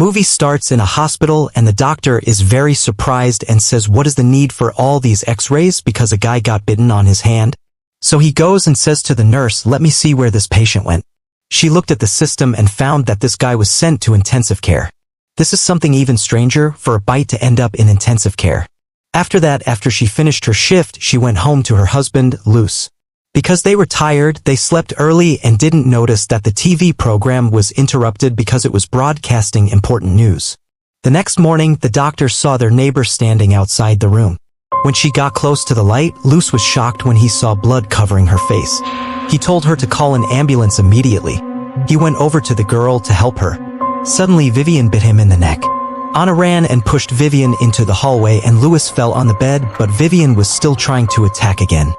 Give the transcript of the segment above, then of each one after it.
movie starts in a hospital and the doctor is very surprised and says what is the need for all these x-rays because a guy got bitten on his hand? So he goes and says to the nurse, let me see where this patient went. She looked at the system and found that this guy was sent to intensive care. This is something even stranger for a bite to end up in intensive care. After that, after she finished her shift, she went home to her husband, Luce. Because they were tired, they slept early and didn't notice that the TV program was interrupted because it was broadcasting important news. The next morning, the doctor saw their neighbor standing outside the room. When she got close to the light, Luce was shocked when he saw blood covering her face. He told her to call an ambulance immediately. He went over to the girl to help her. Suddenly, Vivian bit him in the neck. Anna ran and pushed Vivian into the hallway and Louis fell on the bed, but Vivian was still trying to attack again.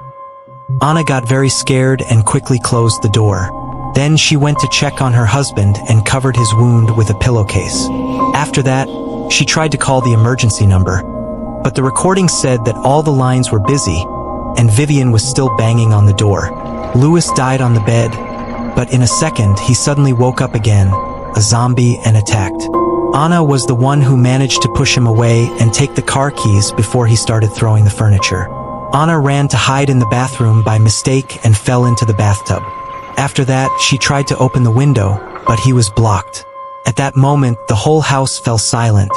Anna got very scared and quickly closed the door. Then she went to check on her husband and covered his wound with a pillowcase. After that, she tried to call the emergency number, but the recording said that all the lines were busy, and Vivian was still banging on the door. Louis died on the bed, but in a second he suddenly woke up again, a zombie, and attacked. Anna was the one who managed to push him away and take the car keys before he started throwing the furniture. Anna ran to hide in the bathroom by mistake and fell into the bathtub. After that, she tried to open the window, but he was blocked. At that moment, the whole house fell silent.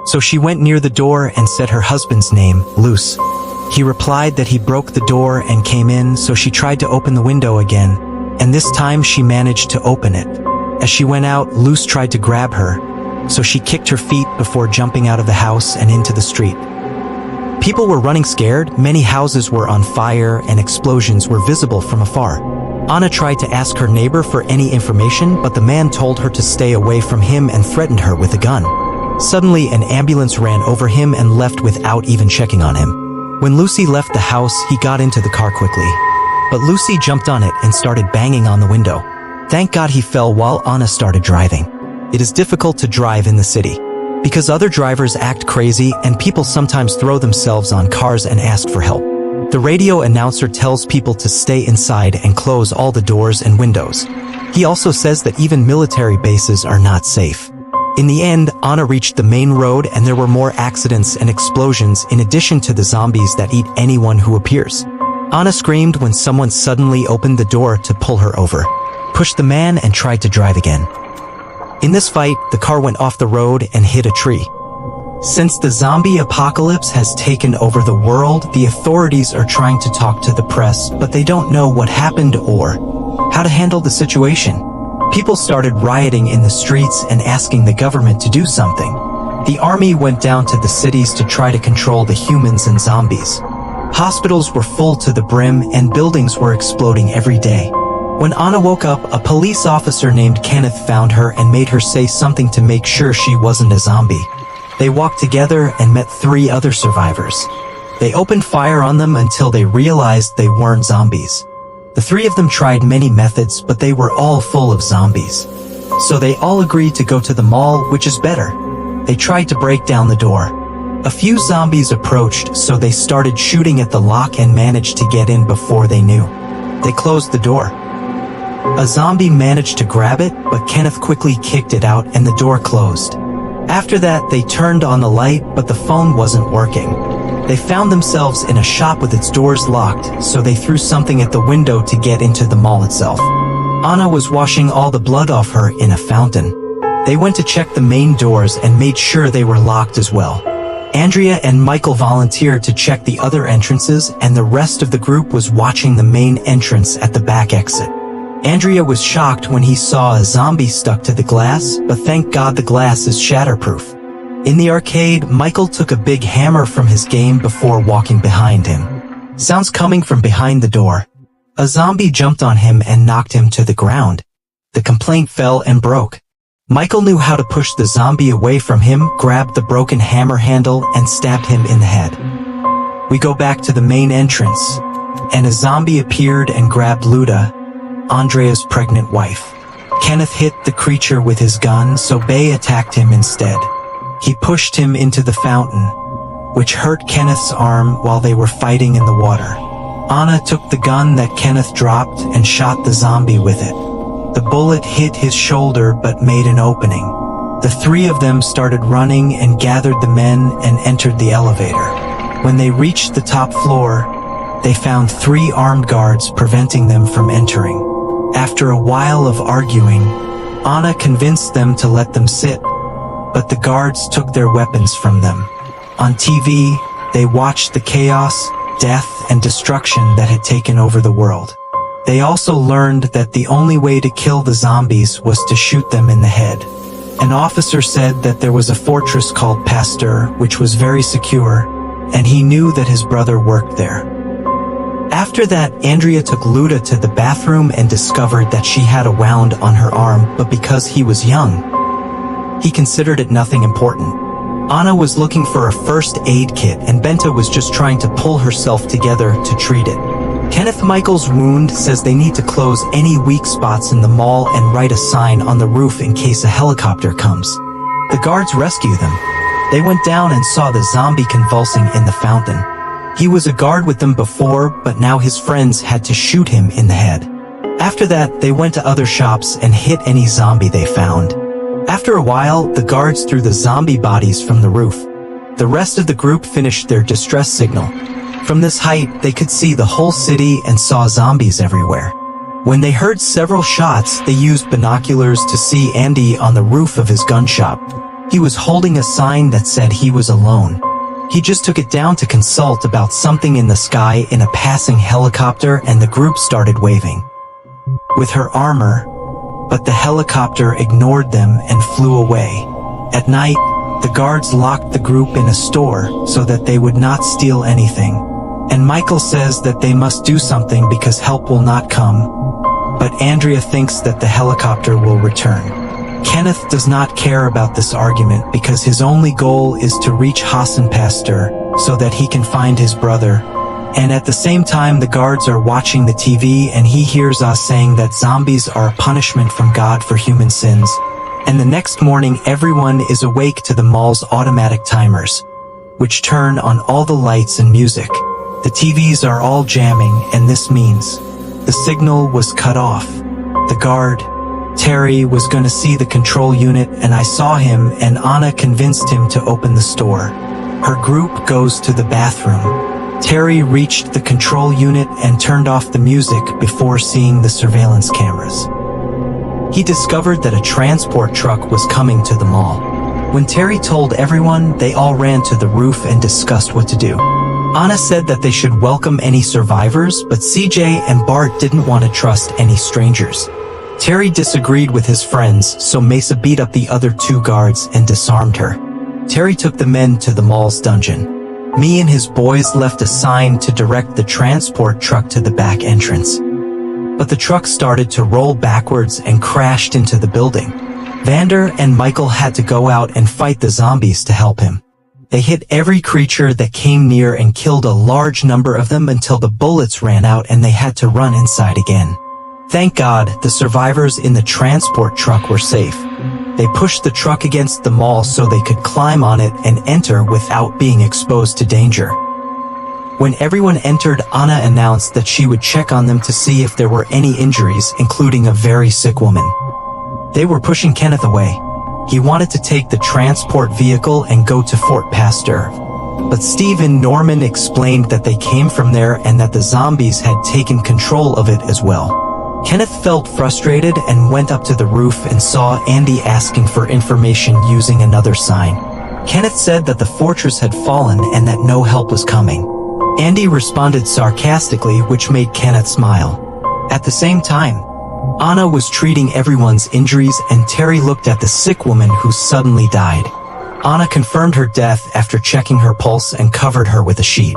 So she went near the door and said her husband's name, Luce. He replied that he broke the door and came in, so she tried to open the window again, and this time she managed to open it. As she went out, Luce tried to grab her, so she kicked her feet before jumping out of the house and into the street. People were running scared, many houses were on fire, and explosions were visible from afar. Anna tried to ask her neighbor for any information, but the man told her to stay away from him and threatened her with a gun. Suddenly, an ambulance ran over him and left without even checking on him. When Lucy left the house, he got into the car quickly. But Lucy jumped on it and started banging on the window. Thank God he fell while Anna started driving. It is difficult to drive in the city, because other drivers act crazy and people sometimes throw themselves on cars and ask for help. The radio announcer tells people to stay inside and close all the doors and windows. He also says that even military bases are not safe. In the end, Anna reached the main road and there were more accidents and explosions in addition to the zombies that eat anyone who appears. Anna screamed when someone suddenly opened the door to pull her over, pushed the man and tried to drive again. In this fight, the car went off the road and hit a tree. Since the zombie apocalypse has taken over the world, the authorities are trying to talk to the press, but they don't know what happened or how to handle the situation. People started rioting in the streets and asking the government to do something. The army went down to the cities to try to control the humans and zombies. Hospitals were full to the brim and buildings were exploding every day. When Anna woke up, a police officer named Kenneth found her and made her say something to make sure she wasn't a zombie. They walked together and met 3 other survivors. They opened fire on them until they realized they weren't zombies. The 3 of them tried many methods, but they were all full of zombies. So they all agreed to go to the mall, which is better. They tried to break down the door. A few zombies approached, so they started shooting at the lock and managed to get in before they knew. They closed the door. A zombie managed to grab it, but Kenneth quickly kicked it out and the door closed. After that, they turned on the light, but the phone wasn't working. They found themselves in a shop with its doors locked, so they threw something at the window to get into the mall itself. Anna was washing all the blood off her in a fountain. They went to check the main doors and made sure they were locked as well. Andrea and Michael volunteered to check the other entrances, and the rest of the group was watching the main entrance at the back exit. Andrea was shocked when he saw a zombie stuck to the glass, but thank God the glass is shatterproof. In the arcade, Michael took a big hammer from his game before walking behind him. Sounds coming from behind the door. A zombie jumped on him and knocked him to the ground. The complaint fell and broke. Michael knew how to push the zombie away from him, grabbed the broken hammer handle, and stabbed him in the head. We go back to the main entrance, and a zombie appeared and grabbed Luda, Andrea's pregnant wife. Kenneth hit the creature with his gun, so Bay attacked him instead. He pushed him into the fountain, which hurt Kenneth's arm while they were fighting in the water. Anna took the gun that Kenneth dropped and shot the zombie with it. The bullet hit his shoulder but made an opening. The three of them started running and gathered the men and entered the elevator. When they reached the top floor, they found 3 armed guards preventing them from entering. After a while of arguing, Anna convinced them to let them sit, but the guards took their weapons from them. On TV, they watched the chaos, death, and destruction that had taken over the world. They also learned that the only way to kill the zombies was to shoot them in the head. An officer said that there was a fortress called Pasteur, which was very secure, and he knew that his brother worked there. After that, Andrea took Luda to the bathroom and discovered that she had a wound on her arm, but because he was young, he considered it nothing important. Anna was looking for a first aid kit and Benta was just trying to pull herself together to treat it. Kenneth Michael's wound says they need to close any weak spots in the mall and write a sign on the roof in case a helicopter comes. The guards rescue them. They went down and saw the zombie convulsing in the fountain. He was a guard with them before, but now his friends had to shoot him in the head. After that, they went to other shops and hit any zombie they found. After a while, the guards threw the zombie bodies from the roof. The rest of the group finished their distress signal. From this height, they could see the whole city and saw zombies everywhere. When they heard several shots, they used binoculars to see Andy on the roof of his gun shop. He was holding a sign that said he was alone. He just took it down to consult about something in the sky in a passing helicopter and the group started waving with her armor, but the helicopter ignored them and flew away. At night, the guards locked the group in a store so that they would not steal anything. And Michael says that they must do something because help will not come, but Andrea thinks that the helicopter will return. Kenneth does not care about this argument because his only goal is to reach Hassan Pasteur so that he can find his brother. And at the same time, the guards are watching the TV and he hears us saying that zombies are a punishment from God for human sins. And the next morning, everyone is awake to the mall's automatic timers, which turn on all the lights and music. The TVs are all jamming, and this means the signal was cut off. The guard, Terry, was going to see the control unit, and I saw him, and Anna convinced him to open the store. Her group goes to the bathroom. Terry reached the control unit and turned off the music before seeing the surveillance cameras. He discovered that a transport truck was coming to the mall. When Terry told everyone, they all ran to the roof and discussed what to do. Anna said that they should welcome any survivors, but CJ and Bart didn't want to trust any strangers. Terry disagreed with his friends, so Mesa beat up the other 2 guards and disarmed her. Terry took the men to the mall's dungeon. Me and his boys left a sign to direct the transport truck to the back entrance. But the truck started to roll backwards and crashed into the building. Vander and Michael had to go out and fight the zombies to help him. They hit every creature that came near and killed a large number of them until the bullets ran out and they had to run inside again. Thank God, the survivors in the transport truck were safe. They pushed the truck against the mall so they could climb on it and enter without being exposed to danger. When everyone entered, Anna announced that she would check on them to see if there were any injuries, including a very sick woman. They were pushing Kenneth away. He wanted to take the transport vehicle and go to Fort Pasteur. But Stephen Norman explained that they came from there and that the zombies had taken control of it as well. Kenneth felt frustrated and went up to the roof and saw Andy asking for information using another sign. Kenneth said that the fortress had fallen and that no help was coming. Andy responded sarcastically, which made Kenneth smile. At the same time, Anna was treating everyone's injuries and Terry looked at the sick woman who suddenly died. Anna confirmed her death after checking her pulse and covered her with a sheet.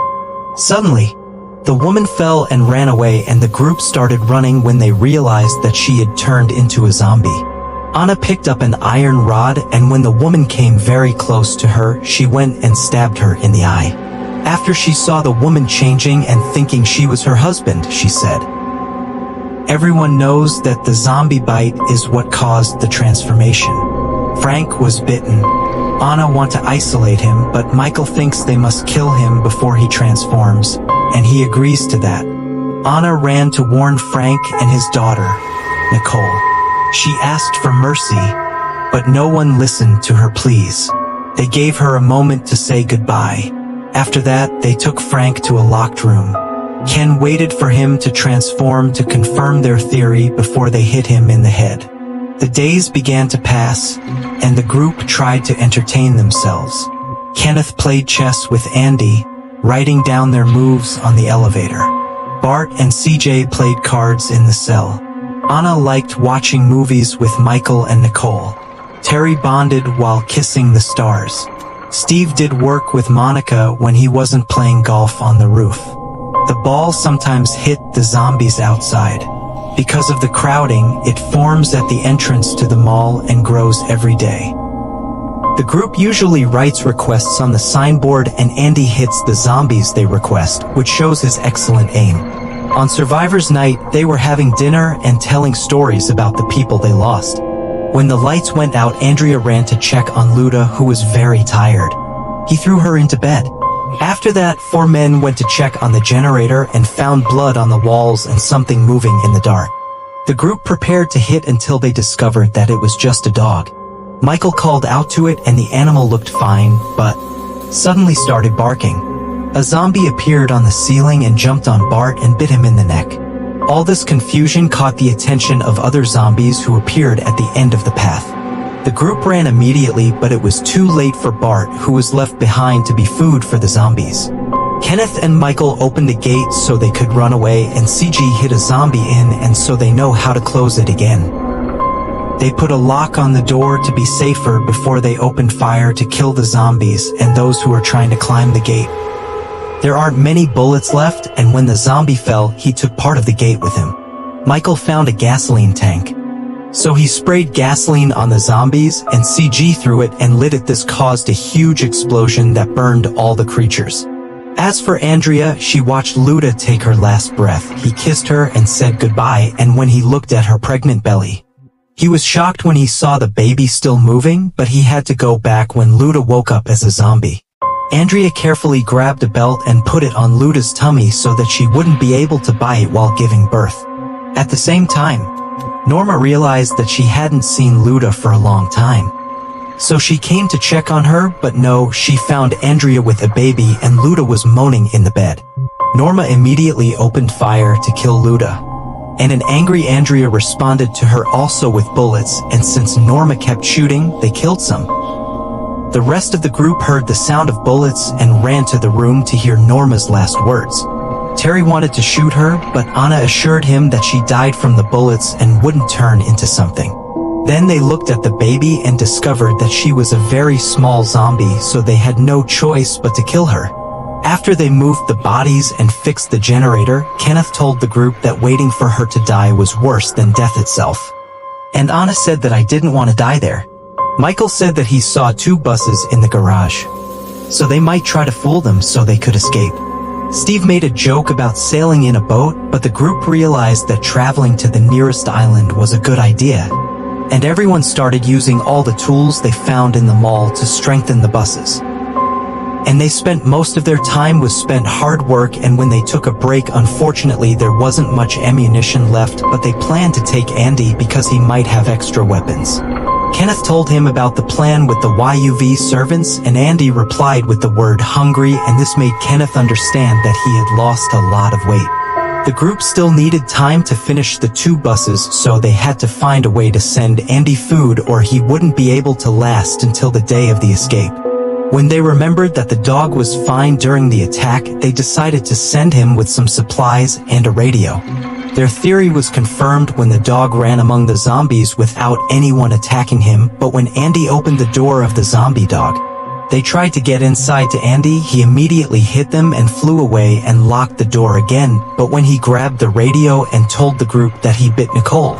Suddenly, the woman fell and ran away and the group started running when they realized that she had turned into a zombie. Anna picked up an iron rod and when the woman came very close to her, she went and stabbed her in the eye. After she saw the woman changing and thinking she was her husband, she said, "Everyone knows that the zombie bite is what caused the transformation. Frank was bitten. Anna wants to isolate him, but Michael thinks they must kill him before he transforms, and he agrees to that." Anna ran to warn Frank and his daughter, Nicole. She asked for mercy, but no one listened to her pleas. They gave her a moment to say goodbye. After that, they took Frank to a locked room. Ken waited for him to transform to confirm their theory before they hit him in the head. The days began to pass, and the group tried to entertain themselves. Kenneth played chess with Andy, writing down their moves on the elevator. Bart and CJ played cards in the cell. Anna liked watching movies with Michael and Nicole. Terry bonded while kissing the stars. Steve did work with Monica when he wasn't playing golf on the roof. The ball sometimes hit the zombies outside. Because of the crowding, it forms at the entrance to the mall and grows every day. The group usually writes requests on the signboard, and Andy hits the zombies they request, which shows his excellent aim. On Survivor's Night, they were having dinner and telling stories about the people they lost. When the lights went out, Andrea ran to check on Luda, who was very tired. He threw her into bed. After that, 4 men went to check on the generator and found blood on the walls and something moving in the dark. The group prepared to hit until they discovered that it was just a dog. Michael called out to it and the animal looked fine, but suddenly started barking. A zombie appeared on the ceiling and jumped on Bart and bit him in the neck. All this confusion caught the attention of other zombies who appeared at the end of the path. The group ran immediately, but it was too late for Bart, who was left behind to be food for the zombies. Kenneth and Michael opened a gate so they could run away, and CG hit a zombie in, and so they know how to close it again. They put a lock on the door to be safer before they opened fire to kill the zombies and those who were trying to climb the gate. There aren't many bullets left, and when the zombie fell, he took part of the gate with him. Michael found a gasoline tank. So he sprayed gasoline on the zombies and CG threw it and lit it. This caused a huge explosion that burned all the creatures. As for Andrea, she watched Luda take her last breath. He kissed her and said goodbye, and when he looked at her pregnant belly, he was shocked when he saw the baby still moving, but he had to go back when Luda woke up as a zombie. Andrea carefully grabbed a belt and put it on Luda's tummy so that she wouldn't be able to bite while giving birth. At the same time, Norma realized that she hadn't seen Luda for a long time. So she came to check on her, but no, she found Andrea with a baby and Luda was moaning in the bed. Norma immediately opened fire to kill Luda. And an angry Andrea responded to her also with bullets, and since Norma kept shooting, they killed some. The rest of the group heard the sound of bullets and ran to the room to hear Norma's last words. Terry wanted to shoot her, but Anna assured him that she died from the bullets and wouldn't turn into something. Then they looked at the baby and discovered that she was a very small zombie, so they had no choice but to kill her. After they moved the bodies and fixed the generator, Kenneth told the group that waiting for her to die was worse than death itself. And Anna said that I didn't want to die there. Michael said that he saw 2 buses in the garage. So they might try to fool them so they could escape. Steve made a joke about sailing in a boat, but the group realized that traveling to the nearest island was a good idea. And everyone started using all the tools they found in the mall to strengthen the buses. And they spent most of their time was spent hard work, and when they took a break, unfortunately there wasn't much ammunition left, but they planned to take Andy because he might have extra weapons. Kenneth told him about the plan with the YUV servants, and Andy replied with the word hungry, and this made Kenneth understand that he had lost a lot of weight. The group still needed time to finish the 2 buses, so they had to find a way to send Andy food or he wouldn't be able to last until the day of the escape. When they remembered that the dog was fine during the attack, they decided to send him with some supplies and a radio. Their theory was confirmed when the dog ran among the zombies without anyone attacking him, but when Andy opened the door of the zombie dog, they tried to get inside to Andy. He immediately hit them and flew away and locked the door again, but when he grabbed the radio and told the group that he bit Nicole,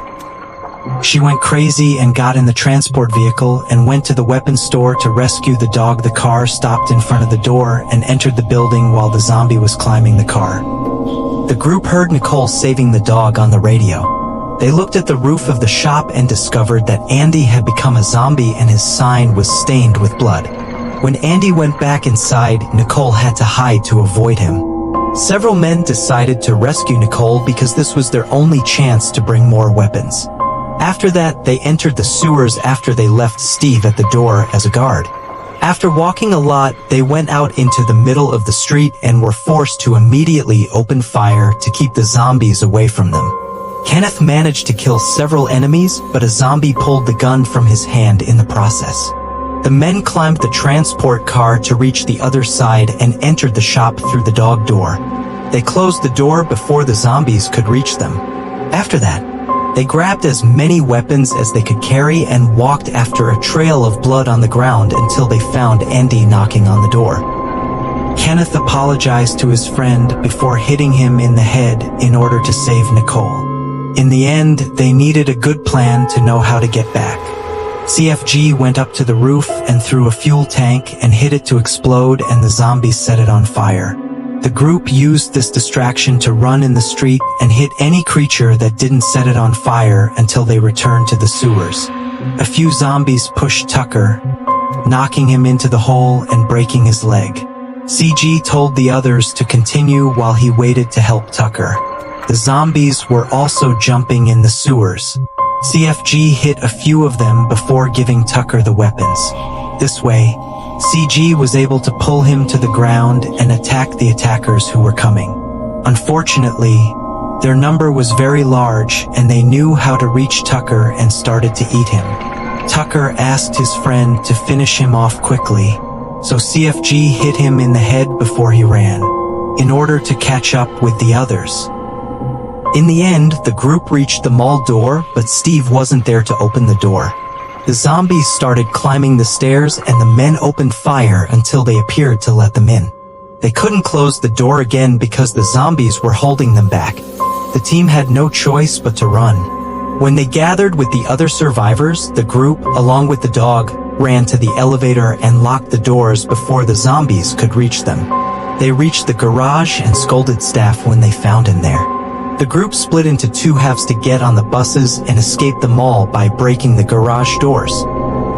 she went crazy and got in the transport vehicle and went to the weapons store to rescue the dog. The car stopped in front of the door and entered the building while the zombie was climbing the car. The group heard Nicole saving the dog on the radio. They looked at the roof of the shop and discovered that Andy had become a zombie and his sign was stained with blood. When Andy went back inside, Nicole had to hide to avoid him. Several men decided to rescue Nicole because this was their only chance to bring more weapons. After that, they entered the sewers after they left Steve at the door as a guard. After walking a lot, they went out into the middle of the street and were forced to immediately open fire to keep the zombies away from them. Kenneth managed to kill several enemies, but a zombie pulled the gun from his hand in the process. The men climbed the transport car to reach the other side and entered the shop through the dog door. They closed the door before the zombies could reach them. After that, they grabbed as many weapons as they could carry and walked after a trail of blood on the ground until they found Andy knocking on the door. Kenneth apologized to his friend before hitting him in the head in order to save Nicole. In the end, they needed a good plan to know how to get back. CFG went up to the roof and threw a fuel tank and hit it to explode, and the zombies set it on fire. The group used this distraction to run in the street and hit any creature that didn't set it on fire until they returned to the sewers. A few zombies pushed Tucker, knocking him into the hole and breaking his leg. CG told the others to continue while he waited to help Tucker. The zombies were also jumping in the sewers. CFG hit a few of them before giving Tucker the weapons. This way, CG was able to pull him to the ground and attack the attackers who were coming. Unfortunately, their number was very large and they knew how to reach Tucker and started to eat him. Tucker asked his friend to finish him off quickly, so CFG hit him in the head before he ran, in order to catch up with the others. In the end, the group reached the mall door, but Steve wasn't there to open the door. The zombies started climbing the stairs and the men opened fire until they appeared to let them in. They couldn't close the door again because the zombies were holding them back. The team had no choice but to run. When they gathered with the other survivors, the group, along with the dog, ran to the elevator and locked the doors before the zombies could reach them. They reached the garage and scolded staff when they found him there. The group split into two halves to get on the buses and escape the mall by breaking the garage doors.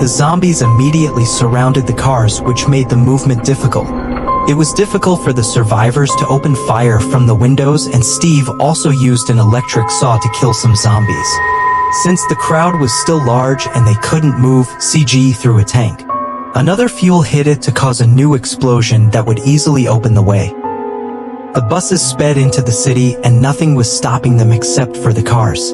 The zombies immediately surrounded the cars, which made the movement difficult. It was difficult for the survivors to open fire from the windows, and Steve also used an electric saw to kill some zombies. Since the crowd was still large and they couldn't move, CG threw a tank. Another fuel hit it to cause a new explosion that would easily open the way. The buses sped into the city and nothing was stopping them except for the cars.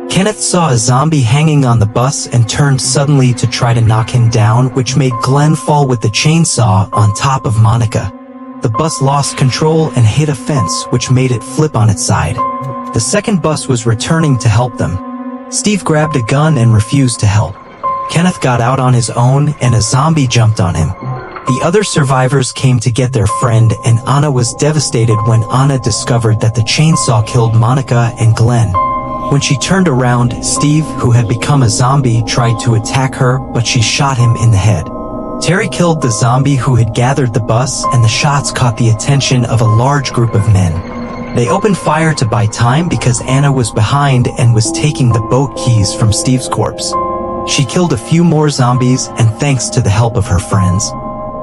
Kenneth saw a zombie hanging on the bus and turned suddenly to try to knock him down, which made Glenn fall with the chainsaw on top of Monica. The bus lost control and hit a fence, which made it flip on its side. The second bus was returning to help them. Steve grabbed a gun and refused to help. Kenneth got out on his own and a zombie jumped on him. The other survivors came to get their friend, and Anna was devastated when Anna discovered that the chainsaw killed Monica and Glenn. When she turned around, Steve, who had become a zombie, tried to attack her, but she shot him in the head. Terry killed the zombie who had gathered the bus, and the shots caught the attention of a large group of men. They opened fire to buy time because Anna was behind and was taking the boat keys from Steve's corpse. She killed a few more zombies, and thanks to the help of her friends,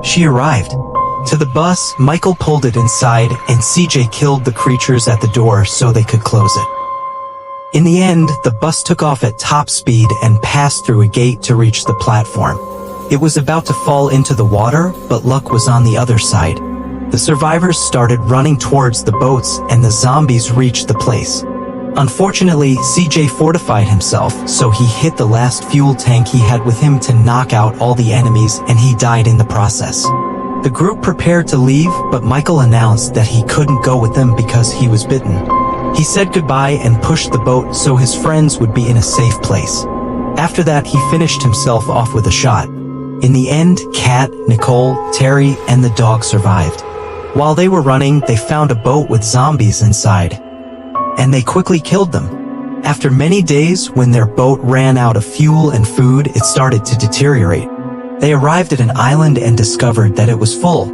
she arrived. To the bus, Michael pulled it inside, and CJ killed the creatures at the door so they could close it. In the end, the bus took off at top speed and passed through a gate to reach the platform. It was about to fall into the water, but luck was on the other side. The survivors started running towards the boats, and the zombies reached the place. Unfortunately, CJ fortified himself, so he hit the last fuel tank he had with him to knock out all the enemies, and he died in the process. The group prepared to leave, but Michael announced that he couldn't go with them because he was bitten. He said goodbye and pushed the boat so his friends would be in a safe place. After that, he finished himself off with a shot. In the end, Kat, Nicole, Terry, and the dog survived. While they were running, they found a boat with zombies inside, and they quickly killed them. After many days, when their boat ran out of fuel and food, it started to deteriorate. They arrived at an island and discovered that it was full.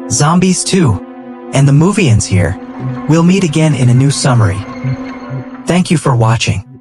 Zombies too. And the movie ends here. We'll meet again in a new summary. Thank you for watching.